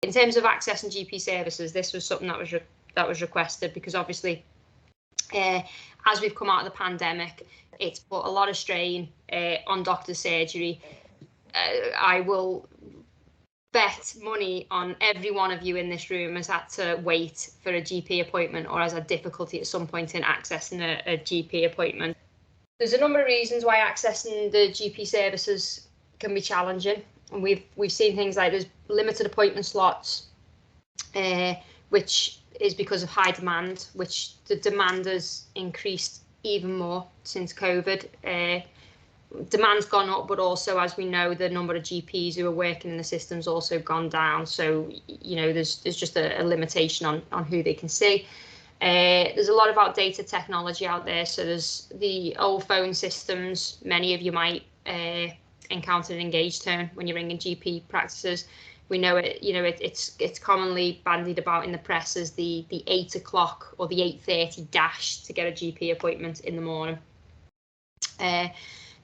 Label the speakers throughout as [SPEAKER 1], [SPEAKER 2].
[SPEAKER 1] In terms of accessing GP services, this was something that was requested because obviously, as we've come out of the pandemic, it's put a lot of strain on doctor's surgery. I will bet money on every one of you in this room has had to wait for a GP appointment or has had difficulty at some point in accessing a GP appointment. There's a number of reasons why accessing the GP services can be challenging, and we've seen things like there's limited appointment slots, which is because of high demand, which the demand has increased even more since COVID. Demand's gone up, but also, as we know, the number of GPs who are working in the system's also gone down. So, you know, there's just a limitation on who they can see. There's a lot of outdated technology out there. So there's the old phone systems. Many of you might encounter an engaged tone when you're ringing GP practices. We know it. You know, it's commonly bandied about in the press as the 8 o'clock or the 8:30 dash to get a GP appointment in the morning.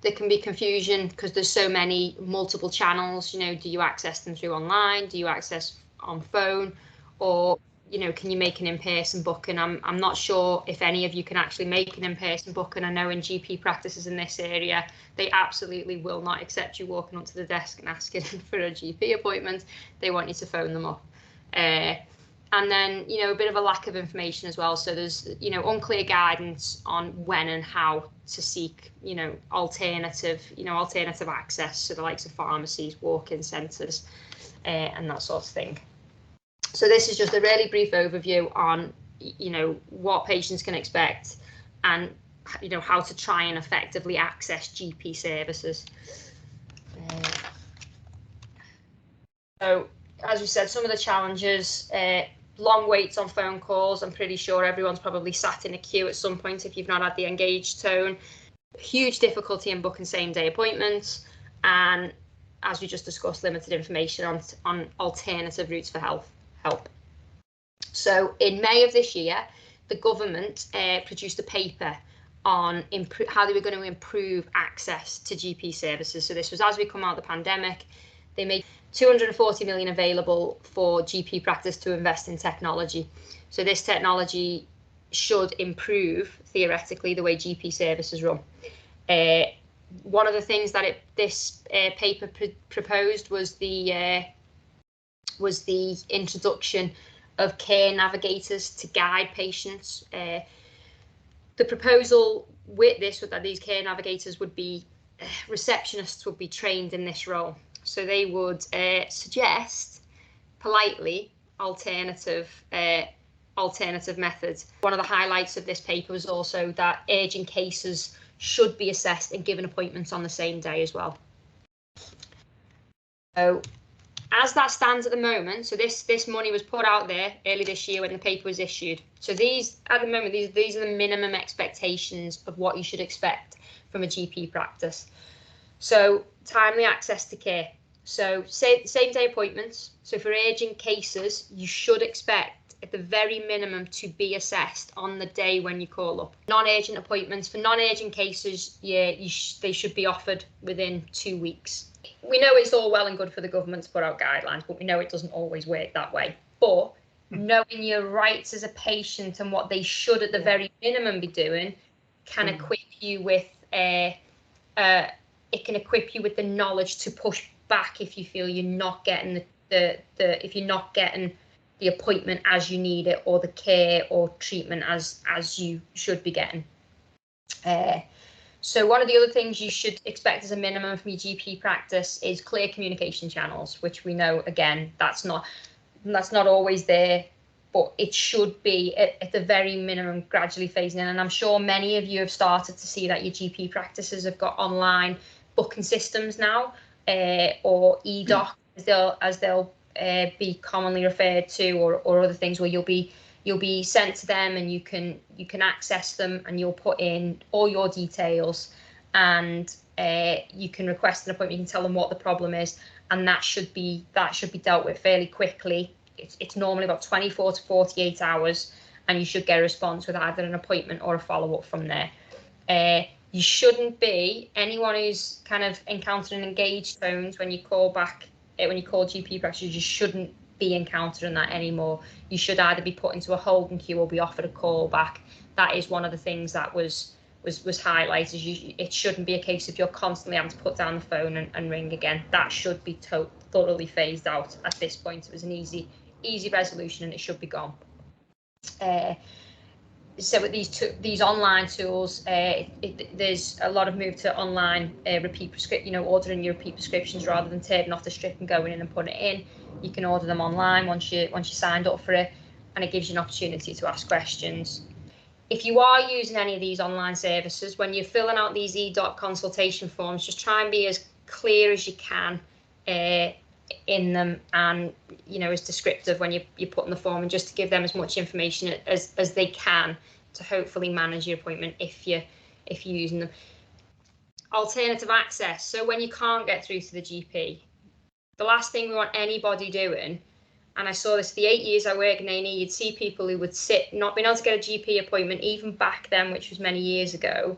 [SPEAKER 1] There can be confusion because there's so many multiple channels. You know, do you access them through online? Do you access on phone? Or, you know, can you make an in-person booking? I'm not sure if any of you can actually make an in-person booking. I know in GP practices in this area, they absolutely will not accept you walking up to the desk and asking for a GP appointment. They want you to phone them up. And then, you know, a bit of a lack of information as well. So there's, you know, unclear guidance on when and how to seek, you know, alternative access to the likes of pharmacies, walk-in centres, and that sort of thing. So this is just a really brief overview on, you know, what patients can expect and, you know, how to try and effectively access GP services. So, as we said, some of the challenges, long waits on phone calls. I'm pretty sure everyone's probably sat in a queue at some point if you've not had the engaged tone. Huge difficulty in booking same-day appointments, and as we just discussed, limited information on alternative routes for help. So in May of this year, the government produced a paper on how they were going to improve access to GP services. So this was as we come out of the pandemic. They made 240 million available for GP practice to invest in technology. So this technology should improve, theoretically, the way GP services run. One of the things that this paper proposed was the introduction of care navigators to guide patients. The proposal with this was that these care navigators would be receptionists would be trained in this role. So they would suggest politely alternative methods. One of the highlights of this paper was also that urgent cases should be assessed and given appointments on the same day as well. So as that stands at the moment, so this money was put out there early this year when the paper was issued. So these at the moment, these are the minimum expectations of what you should expect from a GP practice. So timely access to care. So same day appointments. So for urgent cases, you should expect at the very minimum to be assessed on the day when you call up. Non-urgent appointments, for non-urgent cases, yeah, they should be offered within 2 weeks. We know it's all well and good for the government to put out guidelines, but we know it doesn't always work that way. But knowing your rights as a patient and what they should at the very minimum be doing can equip you with it can equip you with the knowledge to push back if you feel you're not getting if you're not getting the appointment as you need it, or the care or treatment as you should be getting. So one of the other things you should expect as a minimum from your GP practice is clear communication channels, which we know, again, that's not always there, but it should be at the very minimum gradually phasing in. And I'm sure many of you have started to see that your GP practices have got online booking systems now, or eDoc as they'll be commonly referred to, or other things where you'll be sent to them and you can access them, and you'll put in all your details, and you can request an appointment. You can tell them what the problem is, and that should be dealt with fairly quickly. It's normally about 24 to 48 hours, and you should get a response with either an appointment or a follow-up from there. You shouldn't be, anyone who's kind of encountering engaged tones when you call GP practice, you shouldn't be encountering that anymore. You should either be put into a holding queue or be offered a call back. That is one of the things that was highlighted. It shouldn't be a case of you're constantly having to put down the phone and ring again. That should be thoroughly phased out at this point. It was an easy resolution and it should be gone. So with these online tools, there's a lot of move to online repeat prescription. Ordering your repeat prescriptions rather than taking off the strip and going in and putting it in. You can order them online once you signed up for it, and it gives you an opportunity to ask questions. If you are using any of these online services, when you're filling out these e-doc consultation forms, just try and be as clear as you can in them, and as descriptive when you're putting the form, and just to give them as much information as they can to hopefully manage your appointment if you're using them. Alternative access. So when you can't get through to the GP, the last thing we want anybody doing, and I saw this the 8 years I worked in A&E, you'd see people who would sit not being able to get a GP appointment even back then, which was many years ago,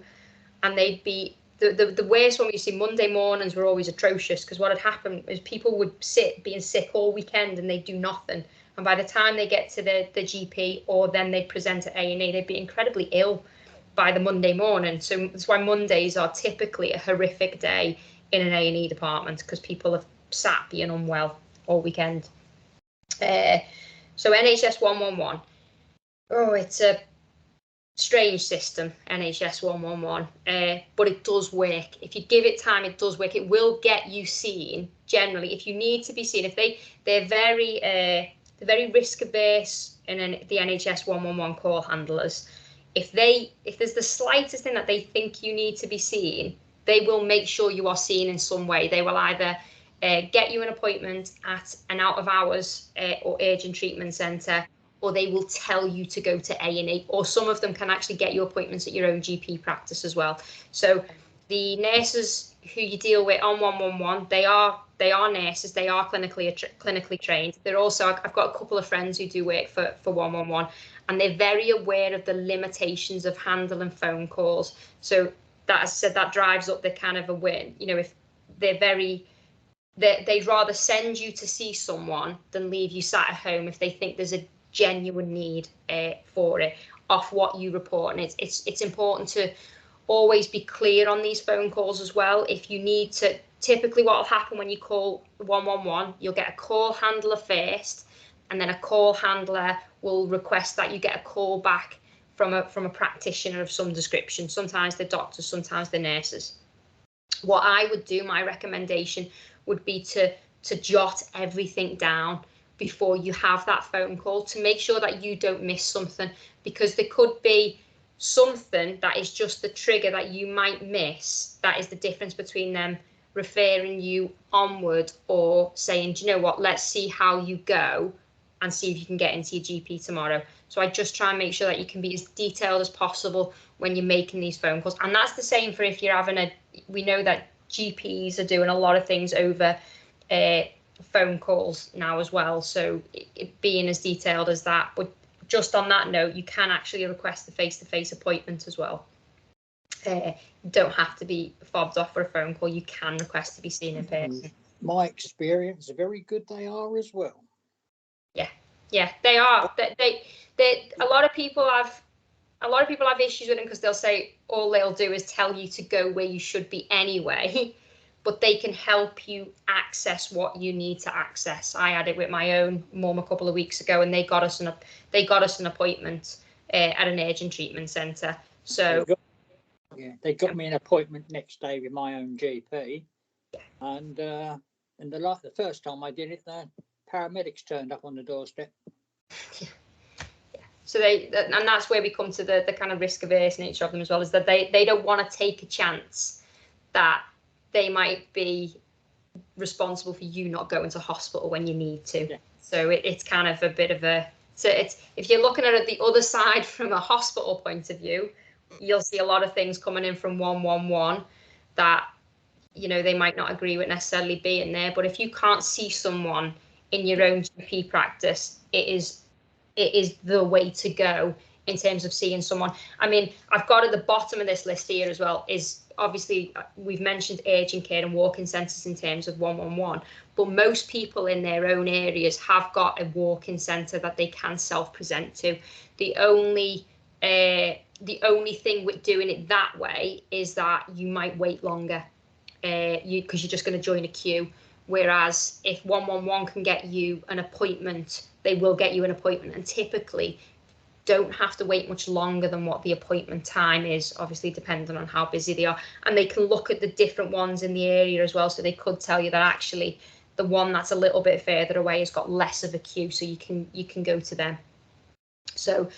[SPEAKER 1] and they'd be the worst one we see. Monday mornings were always atrocious, because what had happened is people would sit being sick all weekend and they'd do nothing, and by the time they get to the GP or then they present at A&E, they'd be incredibly ill by the Monday morning. So that's why Mondays are typically a horrific day in an A&E department, because people have sat being unwell all weekend. So NHS 111, it's a strange system, NHS 111, but it does work. If you give it time, it does work. It will get you seen. Generally, if you need to be seen, if they're very risk averse in the NHS 111 call handlers. If there's the slightest thing that they think you need to be seen, they will make sure you are seen in some way. They will either get you an appointment at an out of hours or urgent treatment centre, or they will tell you to go to A&E, or some of them can actually get you appointments at your own GP practice as well. So the nurses who you deal with on 111, they are nurses, they are clinically trained. They're also, I've got a couple of friends who do work for 111, and they're very aware of the limitations of handling phone calls. So that, as I said, that drives up the kind of a win. If they'd rather send you to see someone than leave you sat at home if they think there's a genuine need for it off what you report. And it's important to always be clear on these phone calls as well. If you need to, typically what will happen when you call 111, you'll get a call handler first, and then a call handler will request that you get a call back from a practitioner of some description. Sometimes they're doctors, sometimes they're nurses. What I would do, my recommendation would be to jot everything down before you have that phone call, to make sure that you don't miss something, because there could be something that is just the trigger that you might miss. That is the difference between them referring you onward or saying, do you know what, let's see how you go and see if you can get into your GP tomorrow. So I just try and make sure that you can be as detailed as possible when you're making these phone calls. And that's the same for if you're having we know that GPs are doing a lot of things over phone calls now as well. So it being as detailed as that. But just on that note, you can actually request a face-to-face appointment as well. You don't have to be fobbed off for a phone call. You can request to be seen in person.
[SPEAKER 2] My experience, very good they are as well.
[SPEAKER 1] Yeah, they are. They a lot of people have issues with them, because they'll say all they'll do is tell you to go where you should be anyway, but they can help you access what you need to access. I had it with my own mum a couple of weeks ago, and they got us an appointment at an urgent treatment centre. So
[SPEAKER 2] they got me an appointment next day with my own GP, and the first time I did it, the paramedics turned up on the doorstep.
[SPEAKER 1] So and that's where we come to the kind of risk averse nature of them as well, is that they don't want to take a chance that they might be responsible for you not going to hospital when you need to. Yeah. So it's kind of a bit of if you're looking at it the other side from a hospital point of view, you'll see a lot of things coming in from 111 that they might not agree with necessarily being there. But if you can't see someone in your own GP practice, it is the way to go in terms of seeing someone. I mean, I've got at the bottom of this list here as well is obviously we've mentioned urgent care and walk-in centres in terms of 111, but most people in their own areas have got a walk-in centre that they can self-present to. The only thing with doing it that way is that you might wait longer, because you're just going to join a queue. Whereas if 111 can get you an appointment, they will get you an appointment, and typically don't have to wait much longer than what the appointment time is, obviously depending on how busy they are. And they can look at the different ones in the area as well, so they could tell you that actually the one that's a little bit further away has got less of a queue, so you can go to them. So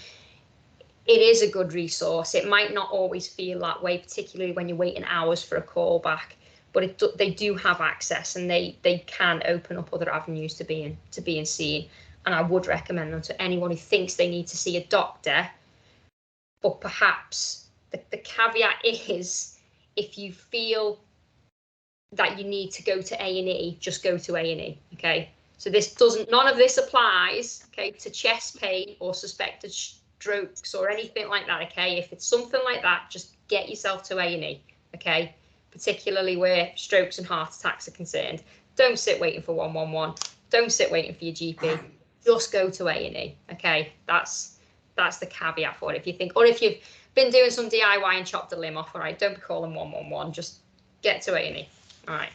[SPEAKER 1] it is a good resource. It might not always feel that way, particularly when you're waiting hours for a call back, but they do have access, and they can open up other avenues to being seen. And I would recommend them to anyone who thinks they need to see a doctor. But perhaps the caveat is, if you feel that you need to go to A&E, just go to A&E, okay? So none of this applies, okay, to chest pain or suspected strokes or anything like that, okay? If it's something like that, just get yourself to A&E, okay? Particularly where strokes and heart attacks are concerned. Don't sit waiting for 111. Don't sit waiting for your GP. Just go to A&E, okay? That's the caveat for it. If you think, or if you've been doing some DIY and chopped a limb off, all right, don't be calling 111. Just get to A&E, all right?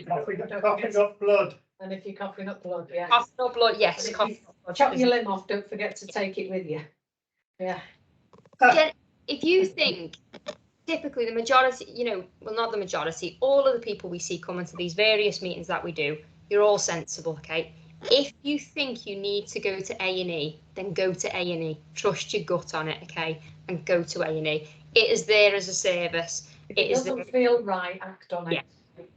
[SPEAKER 3] Coughing up blood.
[SPEAKER 4] And if you're coughing up blood, yeah.
[SPEAKER 1] Coughing up blood, yes.
[SPEAKER 4] Chop your limb off, don't forget to take it with you. Yeah.
[SPEAKER 1] Again, if you think, typically the majority, well, not the majority, all of the people we see coming to these various meetings that we do, you're all sensible, okay? If you think you need to go to A&E, then go to A&E. Trust your gut on it, okay? And go to A&E. It is there as a service.
[SPEAKER 4] If it doesn't feel right, act on it.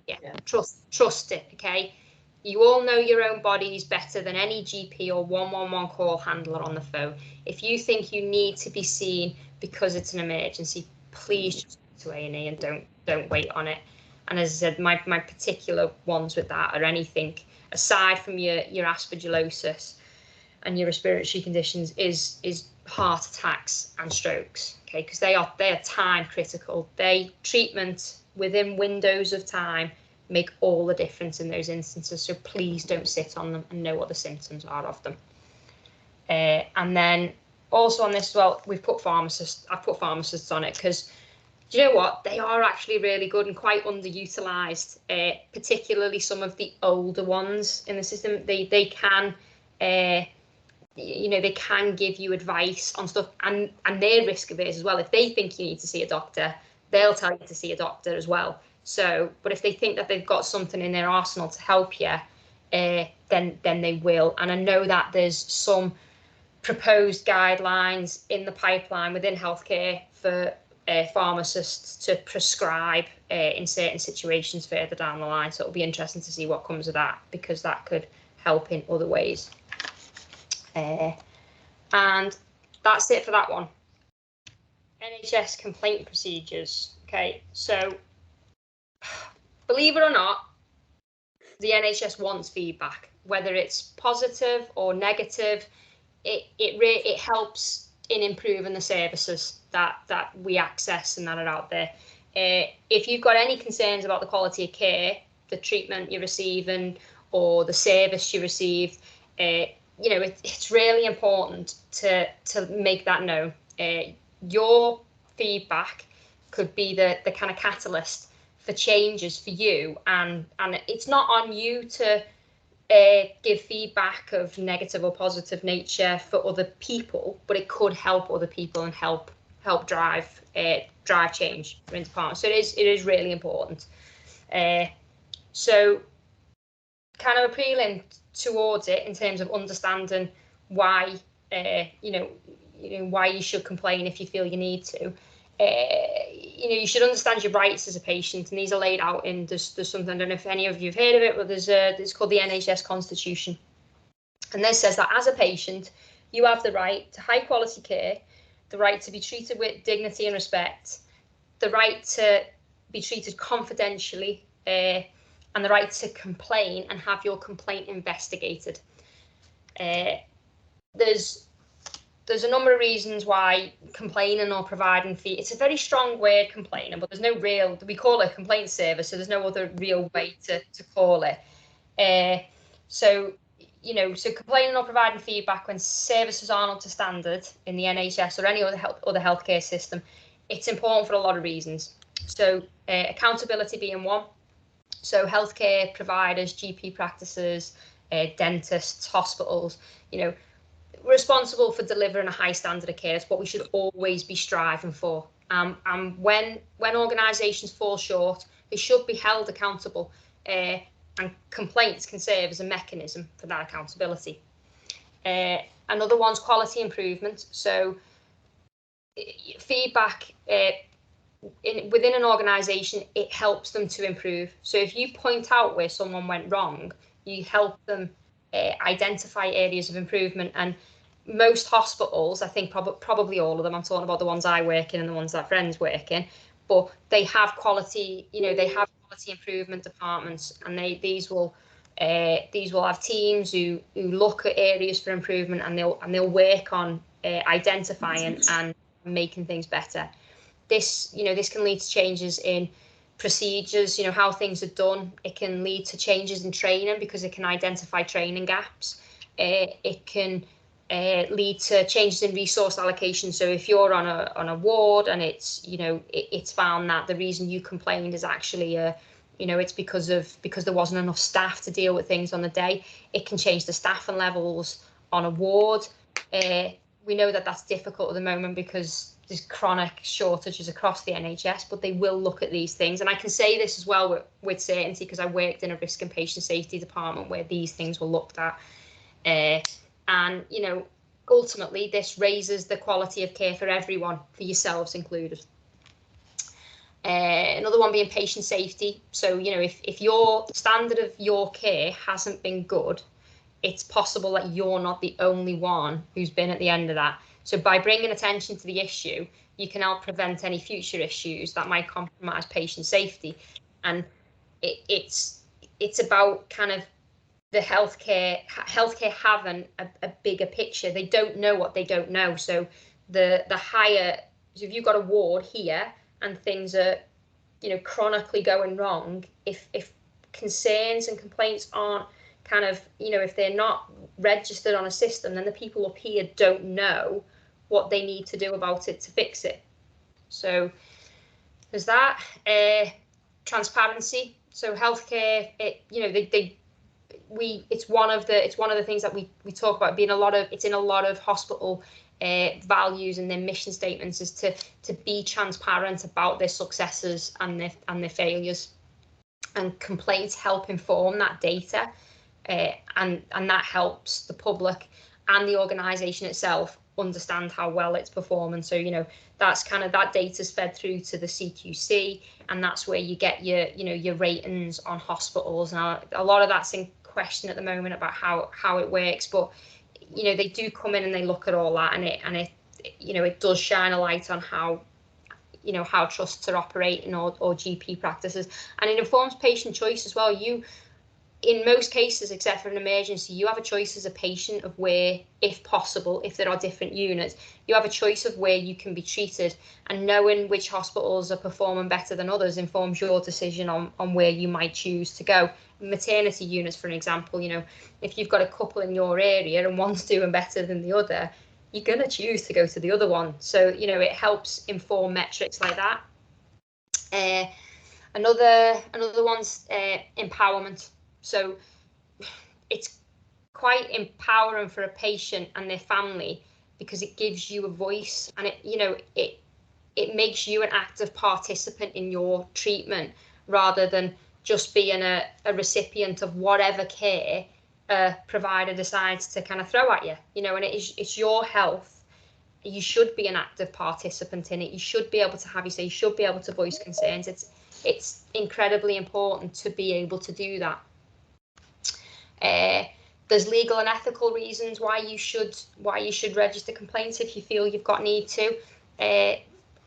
[SPEAKER 1] Yeah. Trust it, okay? You all know your own bodies better than any GP or 111 call handler on the phone. If you think you need to be seen because it's an emergency, please just go to A&E and don't wait on it. And as I said, my particular ones with that are anything aside from your aspergillosis and your respiratory conditions is heart attacks and strokes, okay? Because they are time critical. Treatment within windows of time make all the difference in those instances. So please don't sit on them and know what the symptoms are of them. And then also on this as well, I've put pharmacists on it because, do you know what? They are actually really good and quite underutilized, particularly some of the older ones in the system. They can, they can give you advice on stuff, and they're risk averse as well. If they think you need to see a doctor, they'll tell you to see a doctor as well. So, but if they think that they've got something in their arsenal to help you, then they will. And I know that there's some proposed guidelines in the pipeline within healthcare for pharmacists to prescribe in certain situations further down the line. So it'll be interesting to see what comes of that, because that could help in other ways. And that's it for that one. NHS complaint procedures. Okay, so believe it or not, the NHS wants feedback, whether it's positive or negative. It helps in improving the services that we access and that are out there. If you've got any concerns about the quality of care, the treatment you're receiving, or the service you receive, it's really important to make that known. Your feedback could be the kind of catalyst for changes for you, and it's not on you to give feedback of negative or positive nature for other people, but it could help other people and help drive change in department. So it is really important. So kind of appealing towards it in terms of understanding why why you should complain if you feel you need to. You should understand your rights as a patient, and these are laid out in there's something, I don't know if any of you have heard of it, but it's called the NHS Constitution, and this says that as a patient you have the right to high quality care, the right to be treated with dignity and respect, the right to be treated confidentially, and the right to complain and have your complaint investigated. There's there's a number of reasons why complaining or providing fee, it's a very strong word, complaining, but there's no real, we call it a complaint service, so there's no other real way to call it. So complaining or providing feedback when services aren't up to standard in the NHS or any other healthcare system, it's important for a lot of reasons. So accountability being one. So healthcare providers, GP practices, dentists, hospitals, responsible for delivering a high standard of care. It's what we should always be striving for. And when organisations fall short, they should be held accountable. And complaints can serve as a mechanism for that accountability. Another one's quality improvement. So feedback within an organisation, it helps them to improve. So if you point out where someone went wrong, you help them identify areas of improvement. And most hospitals, I think probably all of them, I'm talking about the ones I work in and the ones that friends work in, but they have quality, they have quality improvement departments, and these will have teams who look at areas for improvement, and they'll work on identifying and making things better. This can lead to changes in procedures, how things are done. It can lead to changes in training because it can identify training gaps. It can lead to changes in resource allocation. So if you're on a ward and it's found that the reason you complained is actually it's because there wasn't enough staff to deal with things on the day, it can change the staffing levels on a ward. We know that that's difficult at the moment because there's chronic shortages across the NHS, but they will look at these things. And I can say this as well with certainty because I worked in a risk and patient safety department where these things were looked at. And ultimately this raises the quality of care for everyone, for yourselves included. Another one being patient safety. So if your standard of your care hasn't been good, it's possible that you're not the only one who's been at the end of that. So by bringing attention to the issue, you can help prevent any future issues that might compromise patient safety. And it's about kind of the healthcare having a bigger picture. They don't know what they don't know. So the higher, so if you've got a ward here and things are chronically going wrong, if concerns and complaints aren't kind of if they're not registered on a system, then the people up here don't know what they need to do about it to fix it. So there's that. Transparency. So healthcare, it's one of the things that we talk about being it's in a lot of hospital values and their mission statements is to be transparent about their successes and their failures, and complaints help inform that data, and that helps the public and the organisation itself understand how well it's performing. So that's kind of, that data's fed through to the CQC, and that's where you get your ratings on hospitals. Now a lot of that's in question at the moment about how it works, but they do come in and they look at all that, and it does shine a light on how trusts are operating or GP practices, and it informs patient choice as well. In most cases, except for an emergency, you have a choice as a patient of where, if possible, if there are different units, you have a choice of where you can be treated, and knowing which hospitals are performing better than others informs your decision on where you might choose to go. Maternity units, for an example, if you've got a couple in your area and one's doing better than the other, you're going to choose to go to the other one. So, it helps inform metrics like that. Another one's empowerment. So it's quite empowering for a patient and their family because it gives you a voice, and it makes you an active participant in your treatment rather than just being a recipient of whatever care a provider decides to kind of throw at you. And it's your health. You should be an active participant in it. You should be able to have your say. You should be able to voice concerns. It's incredibly important to be able to do that. There's legal and ethical reasons why you should register complaints if you feel you've got need to.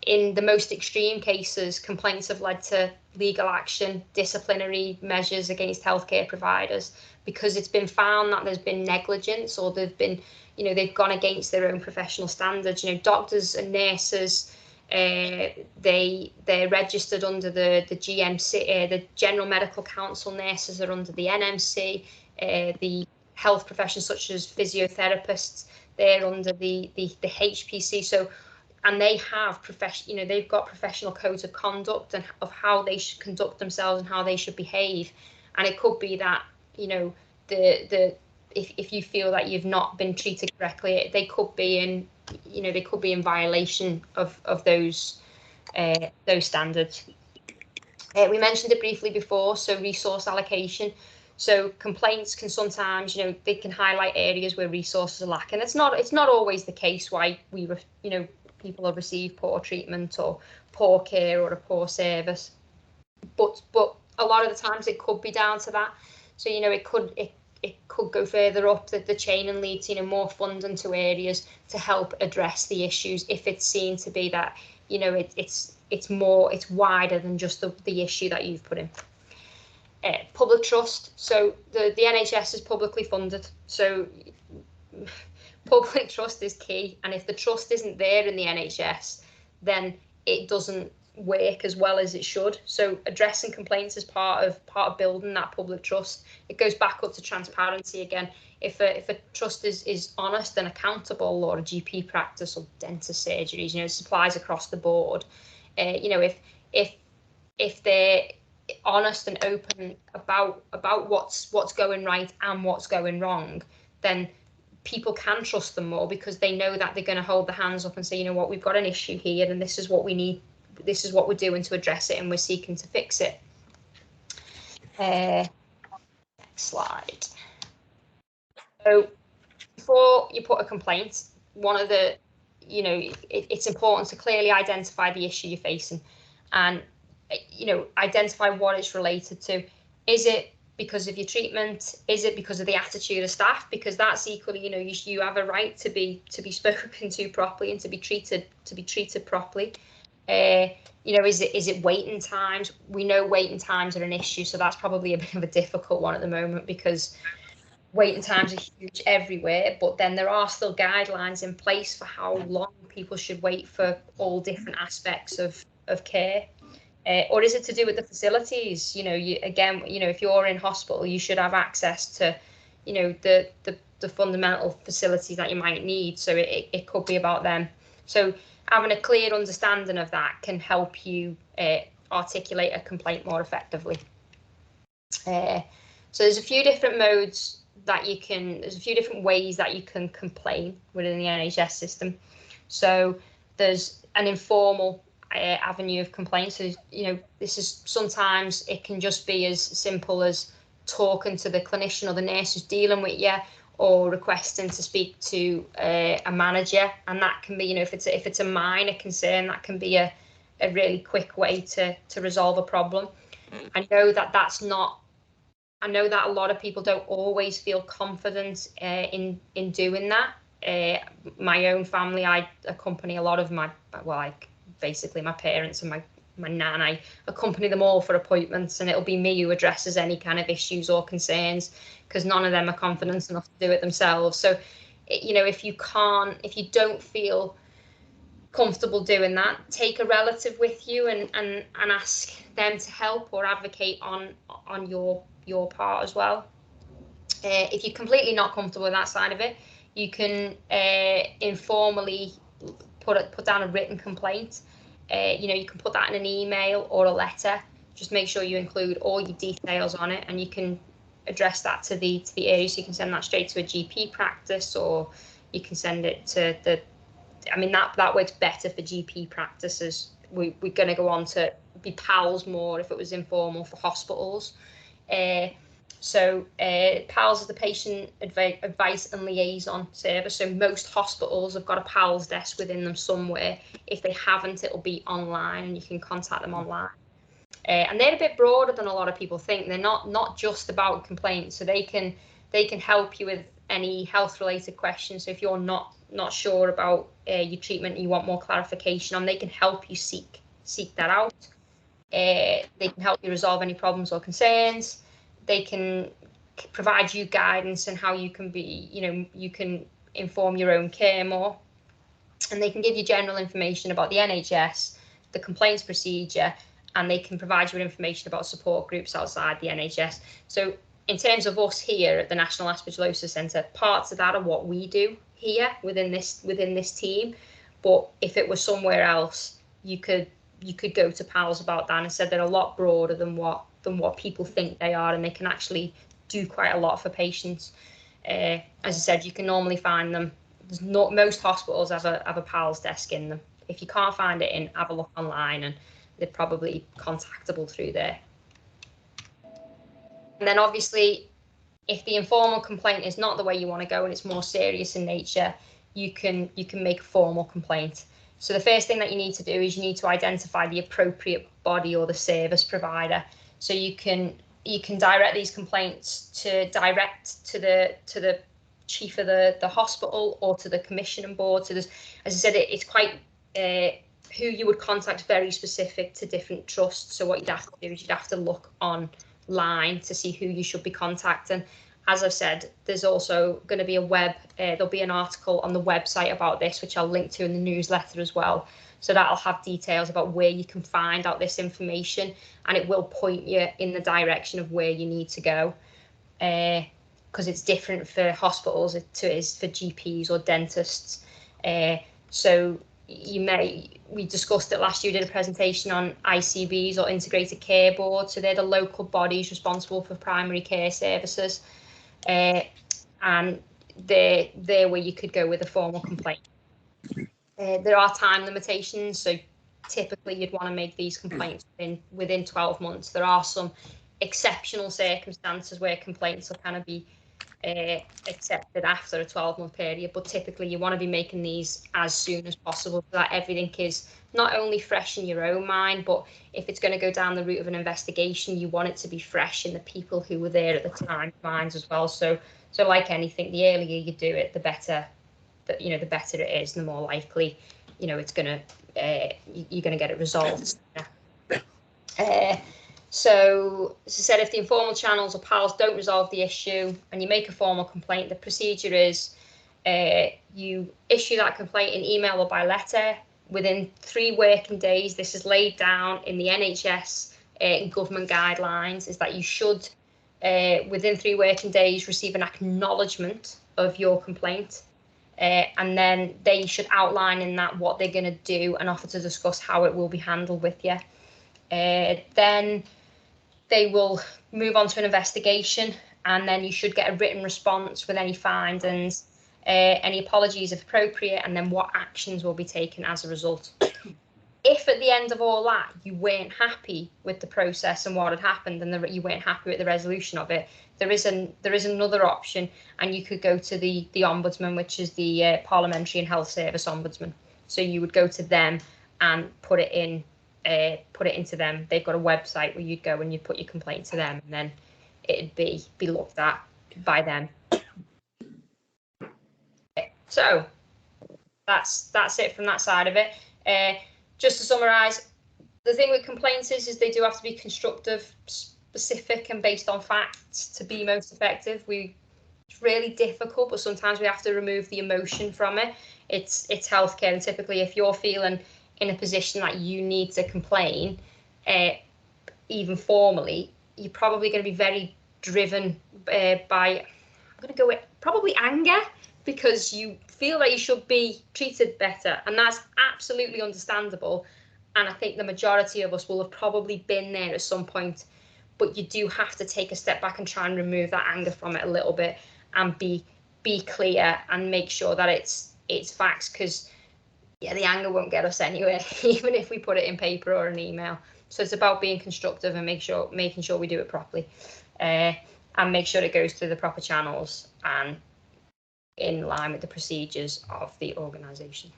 [SPEAKER 1] in the most extreme cases, complaints have led to legal action, disciplinary measures against healthcare providers, because it's been found that there's been negligence, or they've gone against their own professional standards. Doctors and nurses, they're registered under the GMC, the General Medical Council. Nurses are under the NMC. The health professions such as physiotherapists, they're under the HPC. So, and they have they've got professional codes of conduct and of how they should conduct themselves and how they should behave. And it could be that, if you feel that you've not been treated correctly, they could be in violation of those standards. We mentioned it briefly before, so resource allocation. So complaints can sometimes, they can highlight areas where resources are lacking. It's not always the case why people have received poor treatment or poor care or a poor service, but a lot of the times it could be down to that. So it could go further up the chain and lead to more funding to areas to help address the issues if it's seen to be that it's wider than just the issue that you've put in. Public trust. So the NHS is publicly funded, so public trust is key, and if the trust isn't there in the NHS, then it doesn't work as well as it should. So addressing complaints is part of building that public trust. It goes back up to transparency again. If a trust is honest and accountable, or a GP practice or dentist surgeries, supplies across the board, if they're honest and open about what's going right and what's going wrong, then people can trust them more, because they know that they're going to hold their hands up and say, what, we've got an issue here, and this is what we need, this is what we're doing to address it, and we're seeking to fix it. Next slide. So before you put a complaint, one of the, it's important to clearly identify the issue you're facing, and identify what it's related to. Is it because of your treatment? Is it because of the attitude of staff? Because that's equally, you have a right to be spoken to properly and to be treated properly. Is it waiting times? We know waiting times are an issue, so that's probably a bit of a difficult one at the moment, because waiting times are huge everywhere, but then there are still guidelines in place for how long people should wait for all different aspects of care. Or is it to do with the facilities? If you're in hospital, you should have access to, the fundamental facilities that you might need. So it could be about them. So having a clear understanding of that can help you articulate a complaint more effectively. So there's a few different modes that there's a few different ways that you can complain within the NHS system. So there's an informal avenue of complaints. So this is, sometimes it can just be as simple as talking to the clinician or the nurse who's dealing with you, or requesting to speak to a manager, and that can be, if it's a minor concern, that can be a really quick way to resolve a problem. I know that a lot of people don't always feel confident in doing that. My own family, I accompany a lot of basically my parents and my nan, I accompany them all for appointments, and it'll be me who addresses any kind of issues or concerns, because none of them are confident enough to do it themselves. So, if you don't feel comfortable doing that, take a relative with you and ask them to help or advocate on your part as well. If you're completely not comfortable with that side of it, you can informally put down a written complaint. You can put that in an email or a letter. Just make sure you include all your details on it, and you can address that to the area. So you can send that straight to a GP practice, or you can send it to that works better for GP practices. We're going to go on to be PALS more if it was informal for hospitals. So PALS is the Patient Advice and Liaison Service. So most hospitals have got a PALS desk within them somewhere. If they haven't, it'll be online, and you can contact them online. And they're a bit broader than a lot of people think. They're not just about complaints. So they can help you with any health related questions. So if you're not not sure about your treatment, you want more clarification on, they can help you seek that out. They can help you resolve any problems or concerns. They can provide you guidance on how you can be, you can inform your own care more. And they can give you general information about the NHS, the complaints procedure, and they can provide you with information about support groups outside the NHS. So in terms of us here at the National Aspergillosis Centre, parts of that are what we do here within this team. But if it was somewhere else, you could go to PALS about that, and said they're a lot broader than what people think they are, and they can actually do quite a lot for patients. As I said, you can normally find them. There's not, most hospitals have a PALS desk in them. If you can't find it have a look online, and they're probably contactable through there. And then obviously, if the informal complaint is not the way you want to go and it's more serious in nature, you can make a formal complaint. So the first thing that you need to do is you need to identify the appropriate body or the service provider. So you can direct these complaints to the chief of the hospital or to the commissioning board. So there's, as I said, it's quite who you would contact, very specific to different trusts. So what you'd have to do is you'd have to look online to see who you should be contacting. As I've said, there's also going to be there'll be an article on the website about this, which I'll link to in the newsletter as well. So that'll have details about where you can find out this information, and it will point you in the direction of where you need to go. Because it's different for hospitals to it is for GPs or dentists. So we discussed it last year, we did a presentation on ICBs or integrated care boards. So they're the local bodies responsible for primary care services. And they're where you could go with a formal complaint. There are time limitations, so typically you'd want to make these complaints within 12 months. There are some exceptional circumstances where complaints will kind of be accepted after a 12-month period, but typically you want to be making these as soon as possible so that everything is not only fresh in your own mind, but if it's going to go down the route of an investigation, you want it to be fresh in the people who were there at the time minds as well. So like anything, the earlier you do it, the better the better it is, and the more likely it's gonna you're gonna get it resolved. So as I said, if the informal channels or PALS don't resolve the issue and you make a formal complaint, the procedure is you issue that complaint in email or by letter within 3 working days. This is laid down in the NHS government guidelines, is that you should within 3 working days receive an acknowledgement of your complaint, and then they should outline in that what they're going to do and offer to discuss how it will be handled with you. Then they will move on to an investigation, and then you should get a written response with any findings, any apologies if appropriate, and then what actions will be taken as a result. If at the end of all that you weren't happy with the process and what had happened, and you weren't happy with the resolution of it, there is another option, and you could go to the Ombudsman, which is the Parliamentary and Health Service Ombudsman. So you would go to them and put it into them. They've got a website where you'd go and you'd put your complaint to them, and then it'd be looked at by them. So that's it from that side of it. Just to summarise, the thing with complaints is they do have to be constructive, specific, and based on facts to be most effective. It's really difficult, but sometimes we have to remove the emotion from it. It's healthcare, and typically if you're feeling in a position that you need to complain, even formally, you're probably going to be very driven by, I'm going to go with probably anger, because you feel that you should be treated better, and that's absolutely understandable. And I think the majority of us will have probably been there at some point, but you do have to take a step back and try and remove that anger from it a little bit, and be clear and make sure that it's facts, because the anger won't get us anywhere, even if we put it in paper or an email. So it's about being constructive and making sure we do it properly, and make sure it goes through the proper channels and in line with the procedures of the organisation.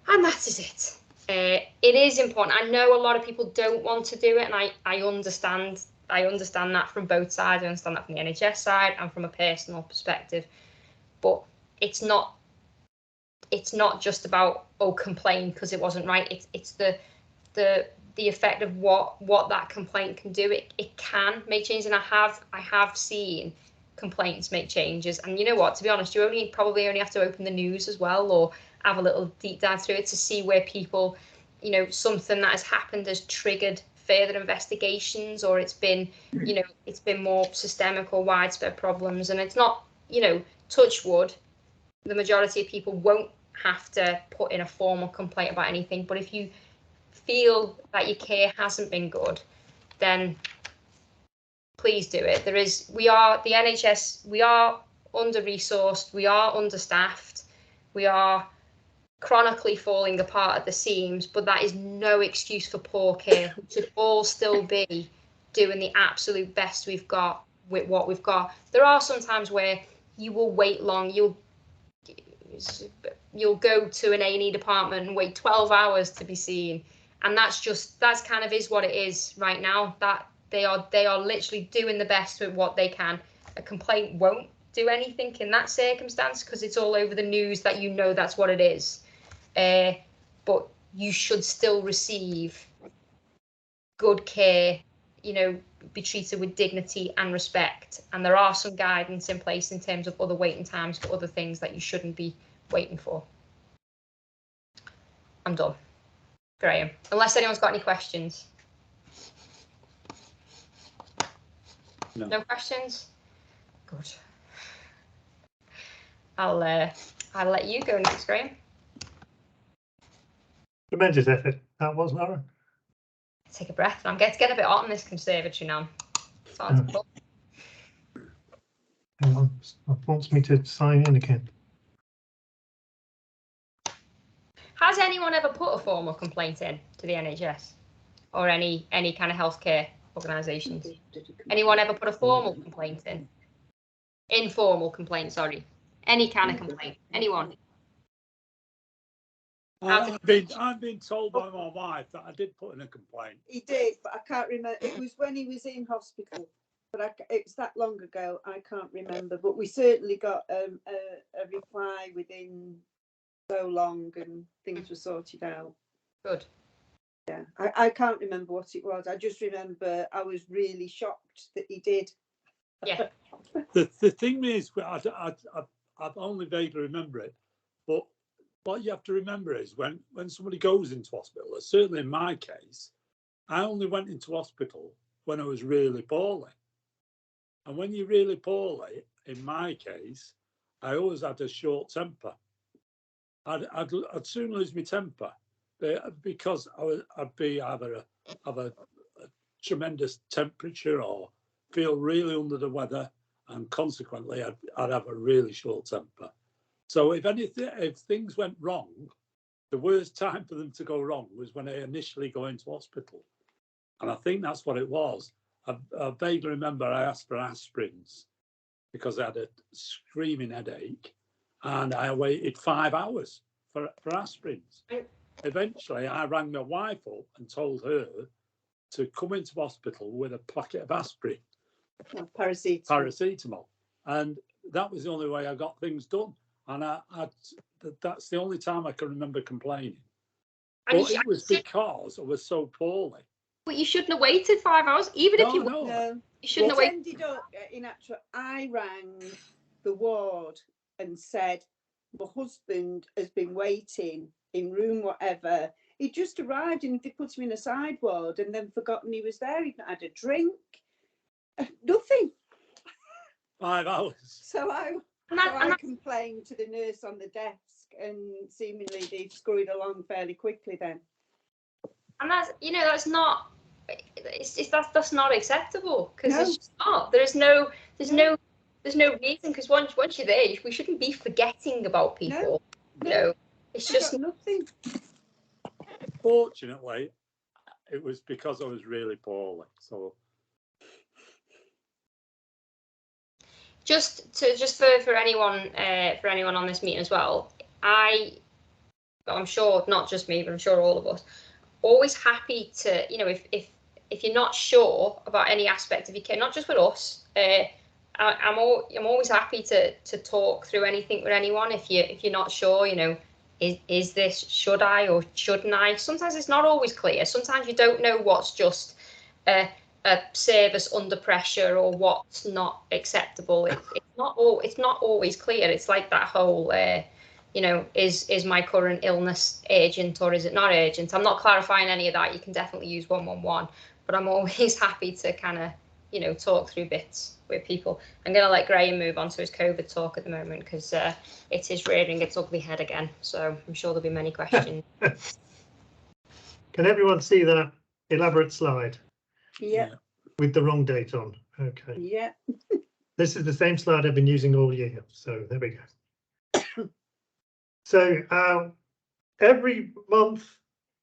[SPEAKER 1] And that is it. It is important. I know a lot of people don't want to do it, and I understand that from both sides. I understand that from the NHS side and from a personal perspective, but it's not it's not just about, oh, complain because it wasn't right. It's the effect of what that complaint can do. It can make changes, and I have seen complaints make changes. And you know what, to be honest, you probably only have to open the news as well, or have a little deep dive through it to see where people, you know, something that has happened has triggered further investigations, or it's been, you know, it's been more systemic or widespread problems. And it's not, you know, touch wood, the majority of people won't have to put in a formal complaint about anything, but if you feel that your care hasn't been good, then please do it. The NHS, we are under-resourced, we are understaffed, we are chronically falling apart at the seams, but that is no excuse for poor care. We should all still be doing the absolute best we've got with what we've got. There are some times where you will wait long, you'll go to an A&E department and wait 12 hours to be seen, and that's kind of is what it is right now. That they are literally doing the best with what they can. A complaint won't do anything in that circumstance because it's all over the news that you know that's what it is. But you should still receive good care, you know, be treated with dignity and respect. And there are some guidance in place in terms of other waiting times for other things that you shouldn't be waiting for. I'm done. Graham, unless anyone's got any questions. No questions? Good. I'll let you go next, Graham.
[SPEAKER 3] Tremendous effort that was, Laura.
[SPEAKER 1] Take a breath. I'm getting a bit hot in this conservatory now. It's hard to pull.
[SPEAKER 3] Hang on, it wants me to sign in again.
[SPEAKER 1] Has anyone ever put a formal complaint in to the NHS or any kind of healthcare organisations? Anyone ever put a formal complaint in? Informal complaint, sorry. Any kind of complaint? Anyone?
[SPEAKER 5] I've been told by my wife that I did put in a complaint.
[SPEAKER 6] He did, but I can't remember. It was when he was in hospital, but it's that long ago. I can't remember. But we certainly got a reply within so long, and things were sorted out.
[SPEAKER 1] Good.
[SPEAKER 6] Yeah, I can't remember what it was. I just remember I was really shocked that he did.
[SPEAKER 1] Yeah.
[SPEAKER 5] The thing is, I only vaguely remember it, but what you have to remember is when somebody goes into hospital, certainly in my case, I only went into hospital when I was really poorly. And when you're really poorly, in my case, I always had a short temper. I'd soon lose my temper because I'd be either have a tremendous temperature or feel really under the weather, and consequently I'd have a really short temper. So if things went wrong, the worst time for them to go wrong was when I initially go into hospital. And I think that's what it was. I vaguely remember I asked for aspirins because I had a screaming headache, and I waited 5 hours for aspirins. Eventually, I rang my wife up and told her to come into hospital with a packet of aspirin. Paracetamol. And that was the only way I got things done. And that's the only time I can remember complaining. But it was because I was so poorly.
[SPEAKER 1] But you shouldn't have waited 5 hours, even if you
[SPEAKER 6] No.
[SPEAKER 1] You shouldn't have waited.
[SPEAKER 6] Ended up in actual. I rang the ward and said my husband has been waiting in room whatever. He just arrived and they put him in a side ward and then forgotten he was there. He'd not had a drink, nothing.
[SPEAKER 5] 5 hours.
[SPEAKER 6] So I complained to the nurse on the desk, and seemingly they scurried along fairly quickly then.
[SPEAKER 1] And that's not. That's not acceptable because
[SPEAKER 6] No.
[SPEAKER 1] it's just not. There's no reason, because once you're there, we shouldn't be forgetting about people.
[SPEAKER 6] No.
[SPEAKER 1] You know, it's just
[SPEAKER 6] nothing.
[SPEAKER 5] Fortunately, it was because I was really poorly. So
[SPEAKER 1] just for anyone on this meeting as well, I'm sure not just me, but I'm sure all of us, always happy to, if you're not sure about any aspect of your care, not just with us, I'm always happy to talk through anything with anyone. If you're not sure, you know, is this, should I or shouldn't I? Sometimes it's not always clear. Sometimes you don't know what's just a service under pressure or what's not acceptable. It's not always clear. It's like that whole you know, is my current illness urgent or is it not urgent? I'm not clarifying any of that. You can definitely use 111, but I'm always happy to kind of, you know, talk through bits with people. I'm going to let Graham move on to his COVID talk at the moment because it is rearing its ugly head again. So I'm sure there'll be many questions.
[SPEAKER 3] Can everyone see that elaborate slide
[SPEAKER 6] Yeah,
[SPEAKER 3] with the wrong date on? Okay.
[SPEAKER 6] yeah.
[SPEAKER 3] This is the same slide I've been using all year. So there we go. So every month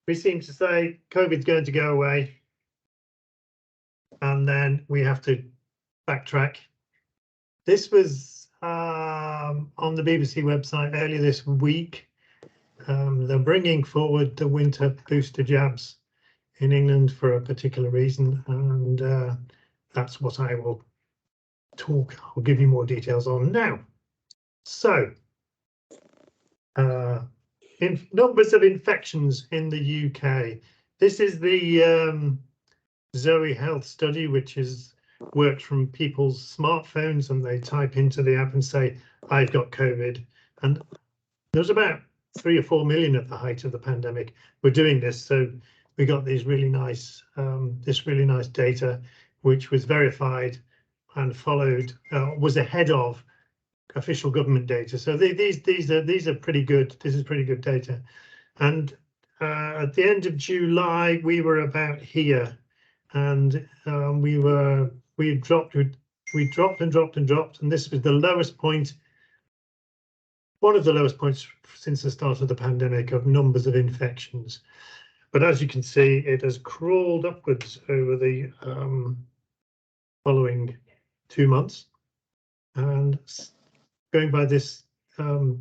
[SPEAKER 3] we seem to say COVID's going to go away. And then we have to backtrack. This was on the BBC website earlier this week. They're bringing forward the winter booster jabs in England for a particular reason, and that's what I will I'll give you more details on now. So, numbers of infections in the UK. This is the Zoe Health study, which is worked from people's smartphones, and they type into the app and say, I've got COVID. And there's about 3 or 4 million at the height of the pandemic. We're doing this, so we got these really nice, this really nice data, which was verified and followed, was ahead of official government data. So these are pretty good. This is pretty good data. And at the end of July, we were about here, and we dropped and dropped, and this was the lowest point, one of the lowest points since the start of the pandemic of numbers of infections. But as you can see, it has crawled upwards over the following 2 months, and going by this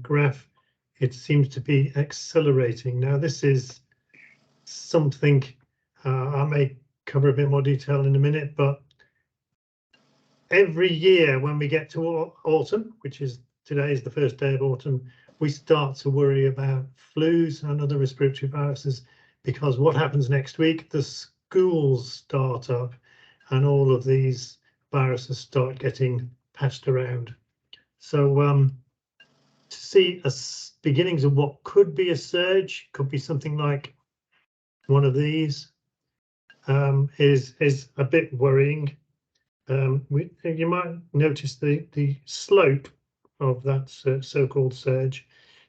[SPEAKER 3] graph, it seems to be accelerating. Now, this is something I may cover a bit more detail in a minute, but every year when we get to autumn, which is today is the first day of autumn, we start to worry about flus and other respiratory viruses, because what happens next week? The schools start up and all of these viruses start getting passed around. So to see beginnings of what could be a surge, could be something like one of these, is a bit worrying. You might notice the slope of that so-called surge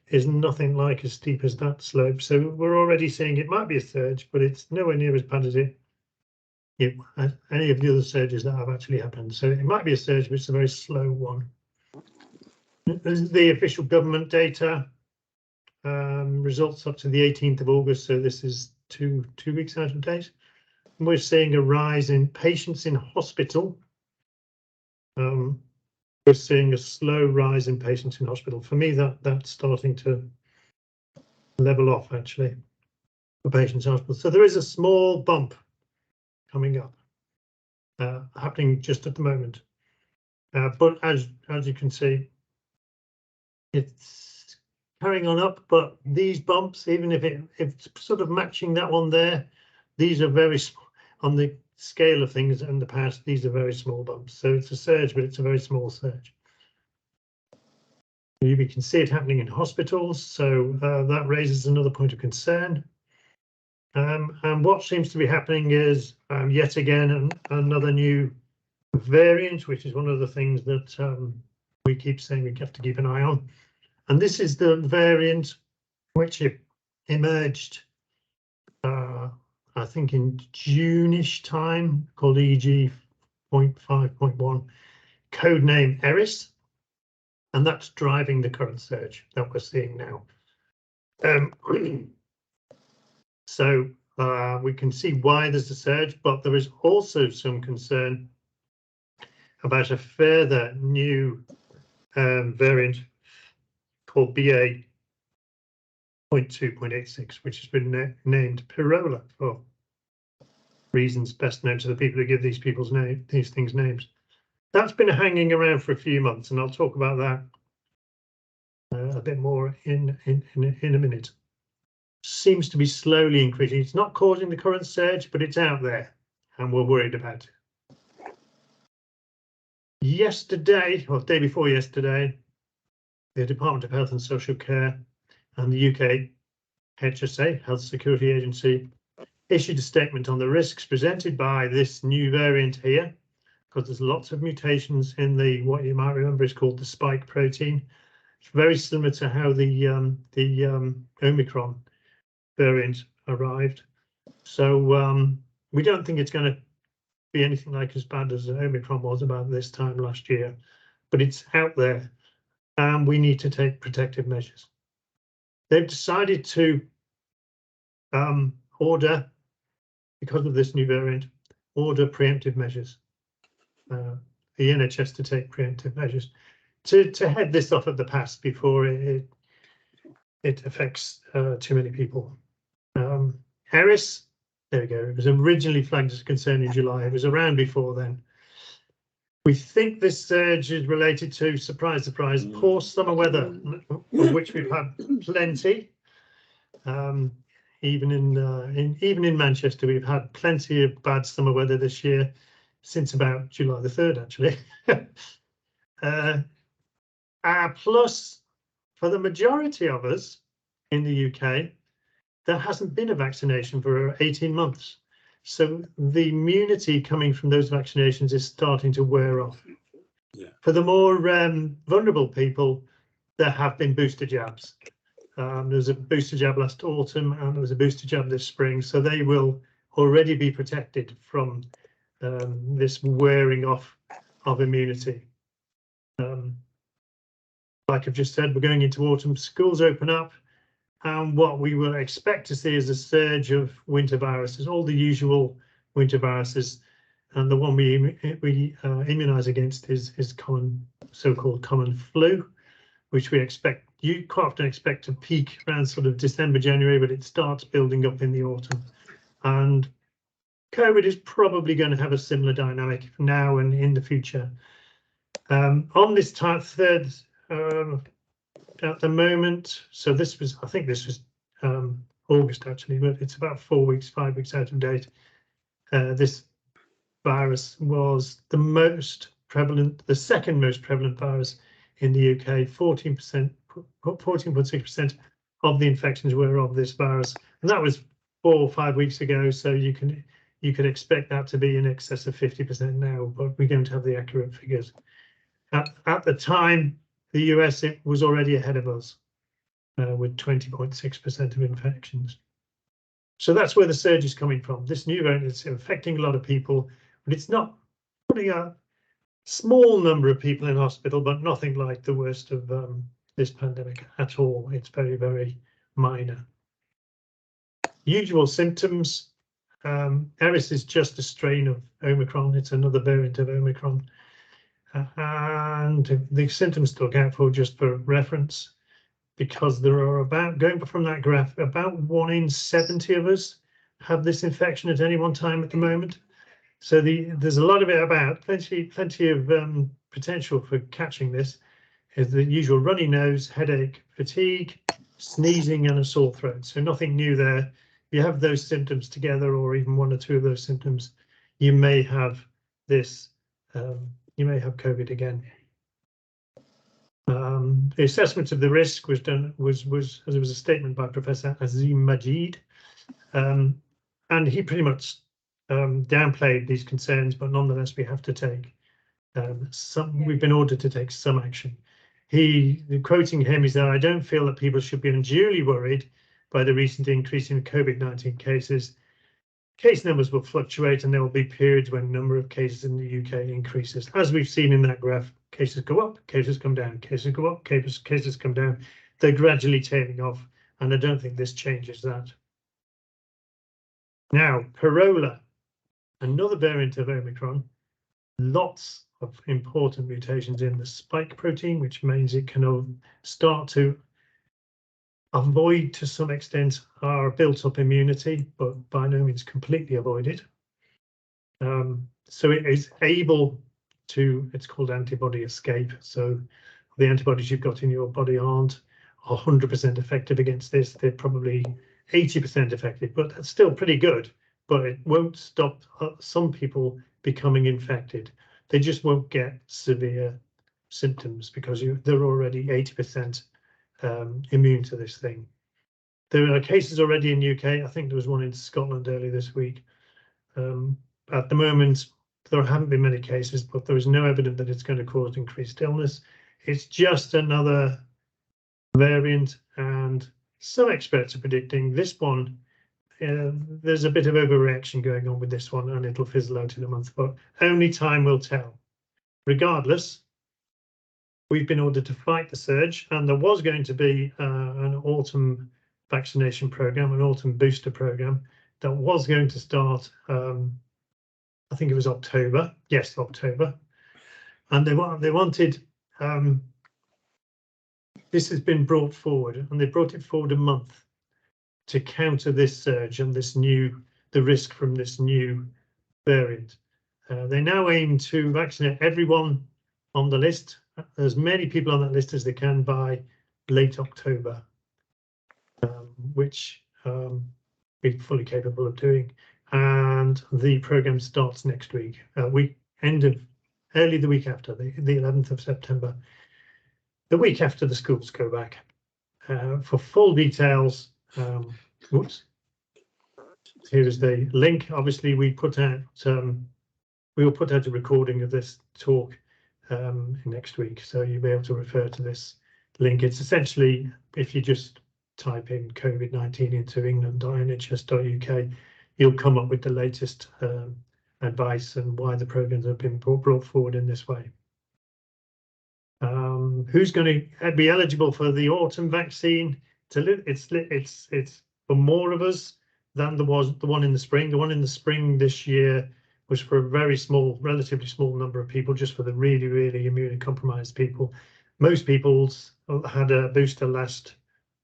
[SPEAKER 3] is nothing like as steep as that slope. So we're already seeing it might be a surge, but it's nowhere near as bad as any of the other surges that have actually happened. So it might be a surge, but it's a very slow one. This is the official government data, results up to the 18th of August. So this is two weeks out of date. And we're seeing a rise in patients in hospital. We're seeing a slow rise in patients in hospital. For me, that's starting to level off actually for patients in hospital. So there is a small bump coming up, happening just at the moment. But as you can see, it's carrying on up. But these bumps, even if it's sort of matching that one there, these are very small on the scale of things in the past. These are very small bumps. So it's a surge, but it's a very small surge. We can see it happening in hospitals, so that raises another point of concern. And what seems to be happening is yet again another new variant, which is one of the things that we keep saying we have to keep an eye on. And this is the variant which emerged, I think in June-ish time, called EG.5.1, codename Eris. And that's driving the current surge that we're seeing now. So we can see why there's a surge, but there is also some concern about a further new variant called BA.2.86, which has been named Pirola for reasons best known to the people who give these things names. that's been hanging around for a few months, and I'll talk about that a bit more in a minute. Seems to be slowly increasing. It's not causing the current surge, but it's out there, and we're worried about it. Yesterday, or day before yesterday, the Department of Health and Social Care and the UK HSA, Health Security Agency, issued a statement on the risks presented by this new variant here, because there's lots of mutations in the, what you might remember is called the spike protein. It's very similar to how the Omicron variant arrived. So we don't think it's going to be anything like as bad as Omicron was about this time last year, but it's out there and we need to take protective measures. They've decided to order, because of this new variant, order preemptive measures. The NHS to take preemptive measures to head this off at the pass before it affects too many people. Harris, there we go. It was originally flagged as a concern in July. It was around before then. We think this surge is related to, surprise, surprise, poor summer weather, of which we've had plenty. Even in Manchester, we've had plenty of bad summer weather this year, since about July the 3rd, actually. Plus, for the majority of us in the UK, there hasn't been a vaccination for 18 months. So the immunity coming from those vaccinations is starting to wear off.
[SPEAKER 5] Yeah.
[SPEAKER 3] For the more vulnerable people, there have been booster jabs. There was a booster jab last autumn and there was a booster jab this spring. So they will already be protected from this wearing off of immunity. Like I've just said, we're going into autumn, schools open up. And what we will expect to see is a surge of winter viruses, all the usual winter viruses, and the one we immunise against is common, so-called common flu, which we expect, you quite often expect to peak around sort of December, January, but it starts building up in the autumn. And COVID is probably going to have a similar dynamic now and in the future. On this third. At the moment, so this was, I think this was August actually, but it's about 5 weeks out of date. This virus was the most prevalent, the second most prevalent virus in the UK. 14.6% of the infections were of this virus, and that was 4 or 5 weeks ago. So you could expect that to be in excess of 50% now, but we don't have the accurate figures. At the time, the US, it was already ahead of us with 20.6% of infections. So that's where the surge is coming from. This new variant is affecting a lot of people, but it's not putting a small number of people in hospital, but nothing like the worst of this pandemic at all. It's very, very minor. Usual symptoms. Eris is just a strain of Omicron. It's another variant of Omicron. And the symptoms to look out for, just for reference, because there are about, going from that graph, about 1 in 70 of us have this infection at any one time at the moment. So there's a lot of it about, plenty of potential for catching this. Is the usual runny nose, headache, fatigue, sneezing and a sore throat. So nothing new there. If you have those symptoms together, or even 1 or 2 of those symptoms, you may have this. You may have COVID again. The assessment of the risk was done was there was a statement by Professor Azim Majid, and he pretty much downplayed these concerns, but nonetheless we have to take some. We've been ordered to take some action. Quoting him, he said, "I don't feel that people should be unduly worried by the recent increase in COVID-19 cases. Case numbers will fluctuate and there will be periods when the number of cases in the UK increases. As we've seen in that graph, cases go up, cases come down, cases go up, cases come down. They're gradually tailing off, and I don't think this changes that." Now, Corolla, another variant of Omicron, lots of important mutations in the spike protein, which means it can start to avoid, to some extent, our built-up immunity, but by no means completely avoid it. So it is able to, it's called antibody escape. So the antibodies you've got in your body aren't 100% effective against this. They're probably 80% effective, but that's still pretty good. But it won't stop some people becoming infected. They just won't get severe symptoms because they're already 80% immune to this thing. There are cases already in UK. I think there was one in Scotland earlier this week. At the moment, there haven't been many cases, but there is no evidence that it's going to cause increased illness. It's just another variant, and some experts are predicting this one. There's a bit of overreaction going on with this one, and it'll fizzle out in a month, but only time will tell. Regardless, we've been ordered to fight the surge, and there was going to be an autumn vaccination program, an autumn booster program that was going to start. I think it was October. Yes, October, and they wanted. This has been brought forward, and they brought it forward a month to counter this surge and the risk from this new variant. They now aim to vaccinate everyone on the list, as many people on that list as they can by late October, which we're fully capable of doing. And the program starts next week, early the week after, the 11th of September, the week after the schools go back. For full details, whoops, here is the link. Obviously, we will put out a recording of this talk next week, so you'll be able to refer to this link. It's essentially, if you just type in COVID-19 into england.nhs.uk, you'll come up with the latest advice and why the programs have been brought forward in this way. Who's going to be eligible for the autumn vaccine? It's for more of us than there was the one in the spring. The one in the spring this year was for a very small, relatively small number of people, just for the really, really immunocompromised people. Most people had a booster last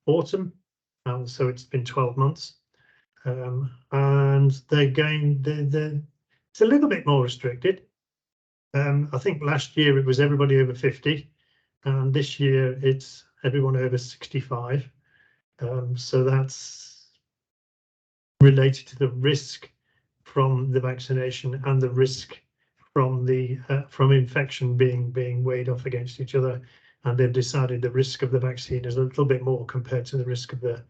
[SPEAKER 3] autumn, so it's been 12 months. And it's a little bit more restricted. I think last year it was everybody over 50, and this year it's everyone over 65. So that's related to the risk from the vaccination and the risk from from infection being weighed off against each other. And they've decided the risk of the vaccine is a little bit more compared to the risk of the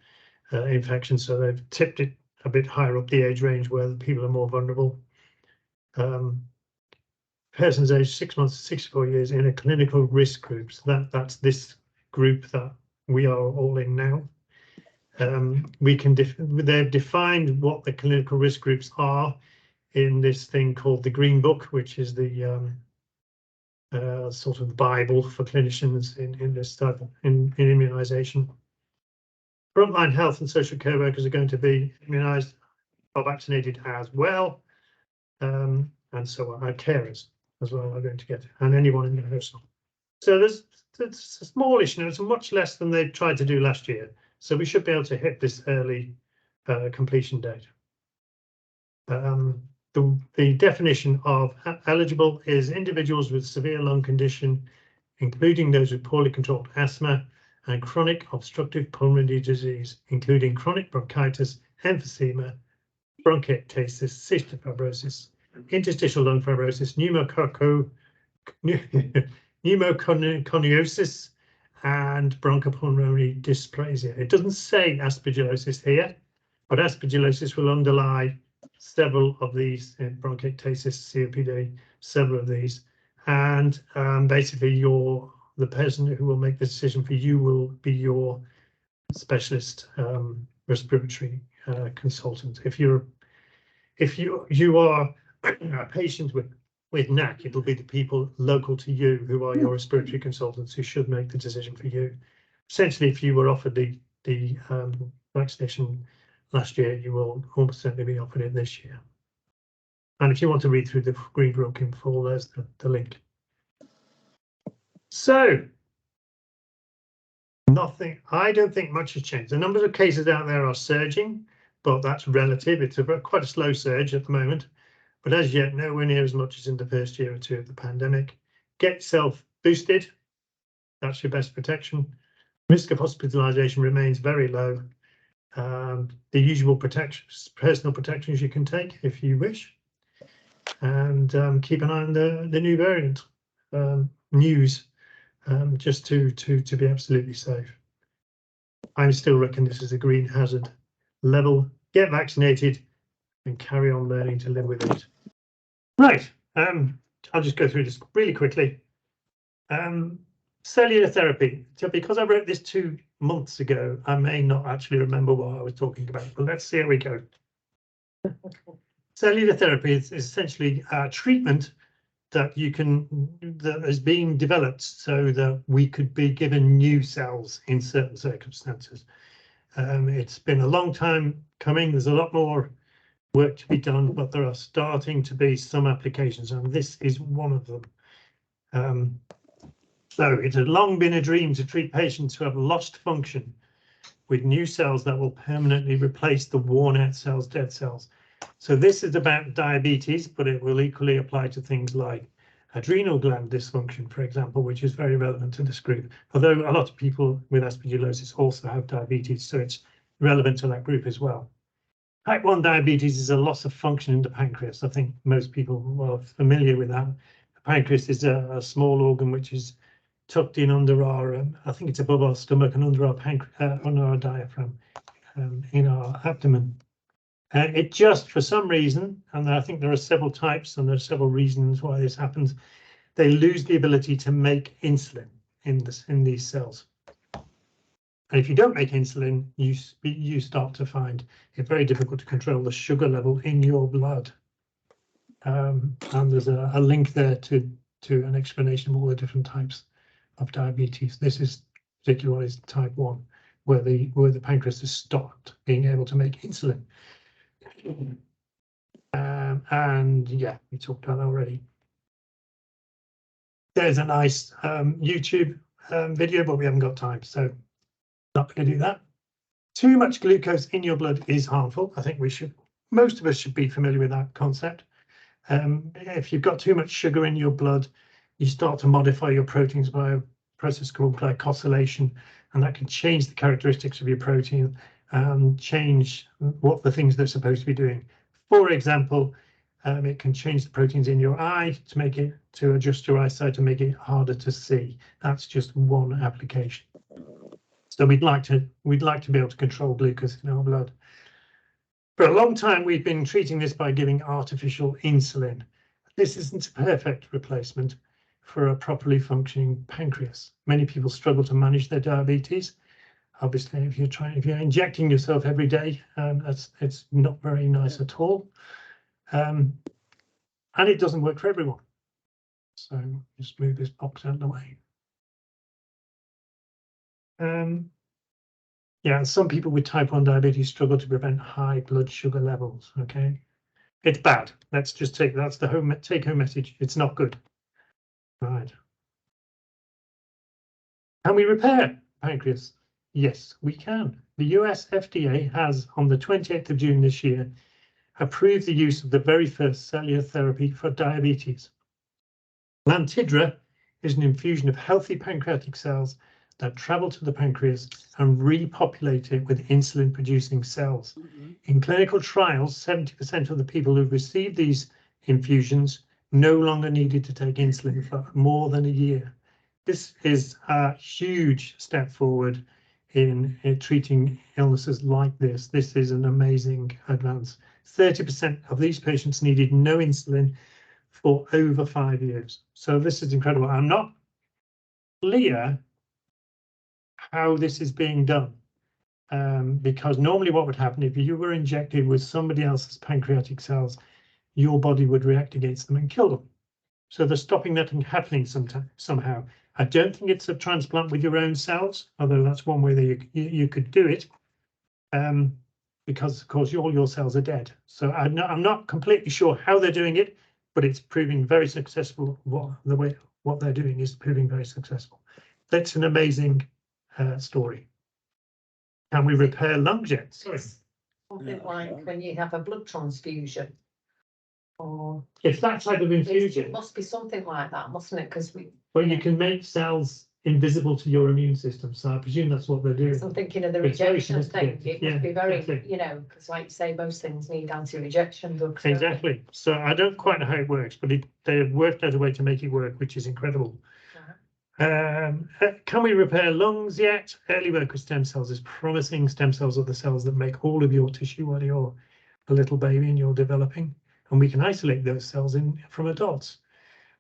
[SPEAKER 3] infection. So they've tipped it a bit higher up the age range where the people are more vulnerable. Persons aged 6 months to 64 years in a clinical risk group. So that's this group that we are all in now. They've defined what the clinical risk groups are in this thing called the Green Book, which is the sort of Bible for clinicians in this type of immunisation. Frontline health and social care workers are going to be immunised or vaccinated as well, and so our carers as well are going to get, and anyone in the household. So it's a smallish, it's much less than they tried to do last year. So we should be able to hit this early completion date. The definition of eligible is individuals with severe lung condition, including those with poorly controlled asthma and chronic obstructive pulmonary disease, including chronic bronchitis, emphysema, bronchiectasis, cystic fibrosis, interstitial lung fibrosis, pneumoconiosis, and bronchopulmonary dysplasia. It doesn't say aspergillosis here, but aspergillosis will underlie several of these, bronchiectasis, COPD, several of these, and basically the person who will make the decision for you will be your specialist respiratory consultant. If you are a patient with NAC, it'll be the people local to you who are your respiratory consultants who should make the decision for you. Essentially, if you were offered the vaccination last year, you will almost certainly be offered it this year. And if you want to read through the Green Book in full, there's the link. So, I don't think much has changed. The numbers of cases out there are surging, but that's relative. It's quite a slow surge at the moment. but as yet nowhere near as much as in the first year or two of the pandemic. Get yourself boosted. That's your best protection. Risk of hospitalisation remains very low. The usual protections, personal protections you can take if you wish, and keep an eye on the new variant news, just to be absolutely safe. I still reckon this is a green hazard level. Get vaccinated and carry on learning to live with it. Right, I'll just go through this really quickly. Cellular therapy. So because I wrote this 2 months ago, I may not actually remember what I was talking about, but let's see how we go. Cellular therapy is essentially a treatment that is being developed so that we could be given new cells in certain circumstances. It's been a long time coming. There's a lot more work to be done, but there are starting to be some applications, and this is one of them. So it had long been a dream to treat patients who have lost function with new cells that will permanently replace the worn out cells, dead cells. So this is about diabetes, but it will equally apply to things like adrenal gland dysfunction, for example, which is very relevant to this group. Although a lot of people with aspergillosis also have diabetes, so it's relevant to that group as well. Type 1 diabetes is a loss of function in the pancreas. I think most people are familiar with that. The pancreas is a small organ which is tucked in under our, I think it's above our stomach and under our under our diaphragm, in our abdomen. It just, for some reason, and I think there are several types and there are several reasons why this happens, they lose the ability to make insulin in these cells. And if you don't make insulin, you start to find it very difficult to control the sugar level in your blood. And there's a link there to an explanation of all the different types of diabetes. This is particularly one is type 1, where the pancreas has stopped being able to make insulin. And yeah, we talked about that already. There's a nice YouTube video, but we haven't got time, so not going to do that. Too much glucose in your blood is harmful. I think most of us should be familiar with that concept. If you've got too much sugar in your blood, you start to modify your proteins by a process called glycosylation, and that can change the characteristics of your protein and change what the things they're supposed to be doing. For example, it can change the proteins in your eye to adjust your eyesight to make it harder to see. That's just one application. So we'd like to be able to control glucose in our blood. For a long time, we've been treating this by giving artificial insulin. This isn't a perfect replacement for a properly functioning pancreas. Many people struggle to manage their diabetes. Obviously, if you're injecting yourself every day, it's not very nice at all. And it doesn't work for everyone. So just move this box out of the way. Yeah, some people with type 1 diabetes struggle to prevent high blood sugar levels. Okay, it's bad. Let's just that's the take-home message. It's not good. Right. Can we repair pancreas? Yes, we can. The US FDA has, on the 28th of June this year, approved the use of the very first cellular therapy for diabetes. Lantidra is an infusion of healthy pancreatic cells that travel to the pancreas and repopulate it with insulin-producing cells. In clinical trials, 70% of the people who've received these infusions no longer needed to take insulin for more than a year. This is a huge step forward in treating illnesses like this. This is an amazing advance. 30% of these patients needed no insulin for over 5 years. So this is incredible. I'm not clear how this is being done, because normally what would happen if you were injected with somebody else's pancreatic cells, your body would react against them and kill them. So they're stopping that from happening somehow. I don't think it's a transplant with your own cells, although that's one way that you could do it, because of course all your cells are dead. So I'm not completely sure how they're doing it, but it's proving very successful. What they're doing is proving very successful. That's an amazing story. Can we repair lung jets?
[SPEAKER 4] Something like when you have a blood transfusion. Or
[SPEAKER 3] It's that type of
[SPEAKER 4] it
[SPEAKER 3] infusion.
[SPEAKER 4] must be something like that, mustn't it? Because
[SPEAKER 3] Where you can make cells invisible to your immune system. So I presume that's what they're doing.
[SPEAKER 4] I'm thinking of the
[SPEAKER 3] It's very
[SPEAKER 4] rejection thing.
[SPEAKER 3] sophisticated.
[SPEAKER 4] It must
[SPEAKER 3] Yeah,
[SPEAKER 4] be very,
[SPEAKER 3] exactly.
[SPEAKER 4] you know, because like you say, most things need anti-rejection drugs. don't they?
[SPEAKER 3] Exactly. So I don't quite know how it works, but they have worked out a way to make it work, which is incredible. Can we repair lungs yet? Early work with stem cells is promising. Stem cells are the cells that make all of your tissue while you're a little baby and you're developing, and we can isolate those cells from adults.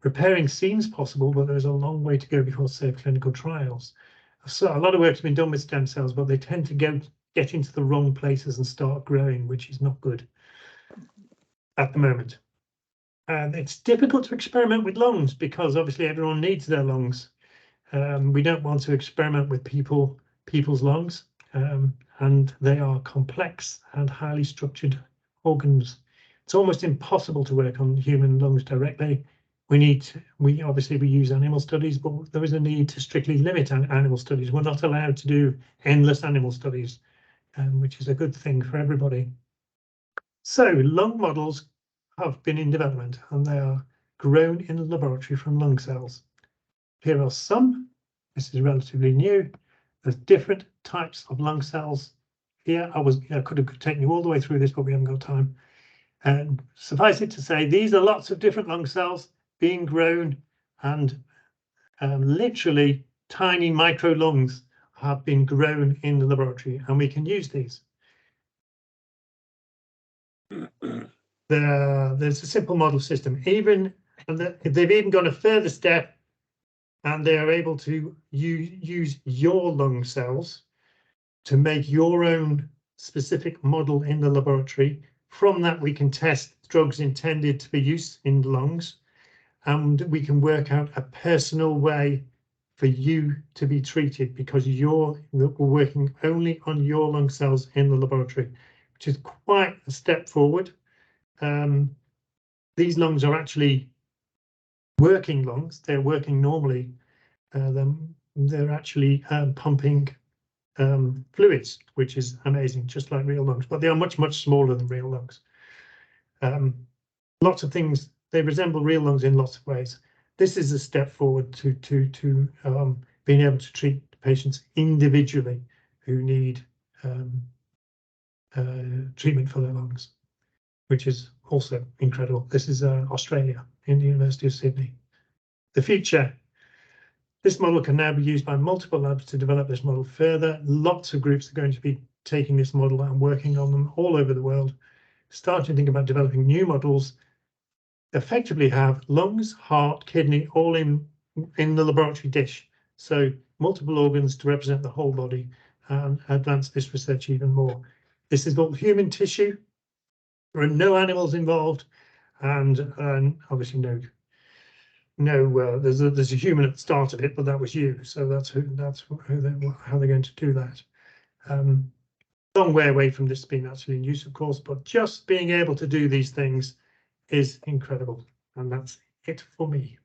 [SPEAKER 3] Repairing seems possible, but there's a long way to go before safe clinical trials. So a lot of work has been done with stem cells, but they tend to get into the wrong places and start growing, which is not good at the moment. And it's difficult to experiment with lungs because obviously everyone needs their lungs. We don't want to experiment with people's lungs, and they are complex and highly structured organs. It's almost impossible to work on human lungs directly. We obviously use animal studies, but there is a need to strictly limit animal studies. We're not allowed to do endless animal studies, which is a good thing for everybody. So lung models have been in development and they are grown in a laboratory from lung cells. Here are some. This is relatively new. There's different types of lung cells here. I could have taken you all the way through this, but we haven't got time. And suffice it to say, these are lots of different lung cells being grown, and literally tiny micro lungs have been grown in the laboratory, and we can use these. There's a simple model system, they've even gone a further step, and they are able to use your lung cells to make your own specific model in the laboratory. From that, we can test drugs intended to be used in lungs, and we can work out a personal way for you to be treated because we're working only on your lung cells in the laboratory, which is quite a step forward. These lungs are actually working lungs. They're working normally. They're actually pumping fluids, which is amazing, just like real lungs, but they are much, much smaller than real lungs. Lots of things, they resemble real lungs in lots of ways. This is a step forward to being able to treat patients individually who need treatment for their lungs, which is also incredible. This is Australia, in the University of Sydney. The future. This model can now be used by multiple labs to develop this model further. Lots of groups are going to be taking this model and working on them all over the world, starting to think about developing new models, effectively have lungs, heart, kidney, all in the laboratory dish. So multiple organs to represent the whole body and advance this research even more. This is all human tissue. There are no animals involved, and obviously there's a human at the start of it, but that was you. So how they're going to do that. Long way away from this being actually in use, of course, but just being able to do these things is incredible. And that's it for me.